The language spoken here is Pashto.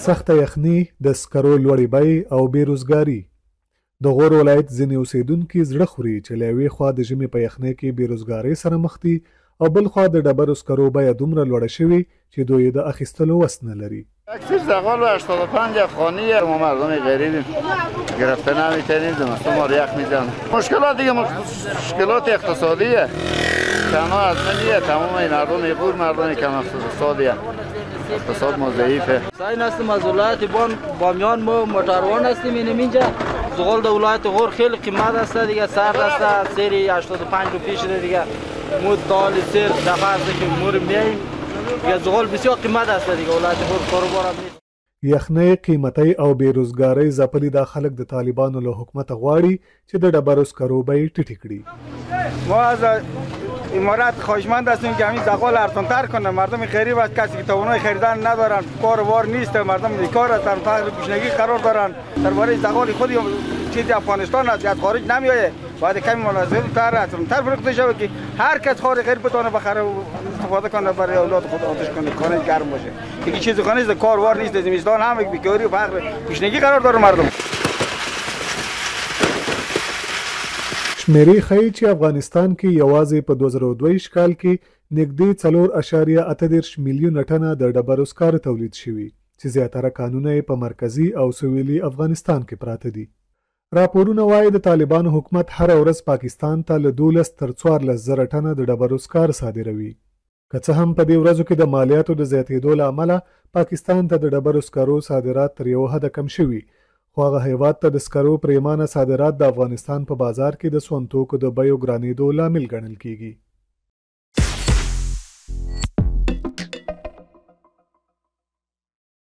سخته یخني، د سکرو لوړې بیې او بېروزګاري. د غور ولایت ځینې اوسېدونکي زړه خوري چې له یوې خوا د ژمي په یخنۍ کې بېروزګارۍ سره مخ دي او بل خوا د ډبرو سکرو بیه دومره لوړه شوې چې دوی د اخیستلو وس نه لري. اکثر زغال و 85 افغانیه. ما مردم غریبیم، گرفته نمیتونیم، زمستون ما رو یخ میزنه. مشکلات دیگه مشکلات اقتصادیه، تنها از منیه. تمام این مردم غور مردم کم اقتصادیه، اقتصاد ما ضعیفه. ساین هستیم از ولایت بامیان، ما موتروان هستیم. اینجا زغال در ولایت غور خیلی قیمت است دیگه، سرد است. سری 85 روپیه شده دیگه. مو تال سر دفعه است که مور میایم دیگه. زغال بسیار قیمت است دیگه، ولایت غور کاروبار هم نیست. یخنۍ، قیمتۍ او بېروزګارۍ ځپلي دا خلک د طالبانو له حکومته غواړي چې د ډبرو سکرو بیې ټیټې کړي. ما از امارات خواهشمند هستیم که همین زغال ارزان‌تر کنه. مردم غریب از کسی که توانایی خریدن ندارن، کار و بار نیست، مردم بیکار هستن، فقر گشنگی قرار دارن. درباره زغال خود چیزی افغانستان است، از خارج نمیآید. باید کمی مناسب‌تر ارزان‌تر فروخته شود که هر کس خارج غیر بتونه بخره و استفاده کنه، برای اولاد خود آتش کنه، خانه گرم باشه. دیگه چیز خانه کار و بار نیست، زمستان هم بیکاری و فقر گشنگی قرار داره مردم. شمیرې ښیي چې افغانستان کې یوازې په 2022 کال کې نږدې 4.38 میلیونه ټنه د ډبرو سکاره تولید شوي چې زیاتره کانونه یې په مرکزي او سویلي افغانستان کې پراته دي. راپورونه وایي د طالبانو حکومت هره ورځ پاکستان ته له 12 تر 14 زره ټنه د ډبرو سکاره صادروي. که څه هم په دې ورځو کې د مالیاتو د زیاتېدو له امله پاکستان ته د ډبرو سکرو صادرات تر یو حده کم شوي، خو هغه هیواد ته د سکرو پریمانه صادرات د افغانستان په بازار کې د سون توکو د بیو ګرانېدو لامل ګڼل کیږي.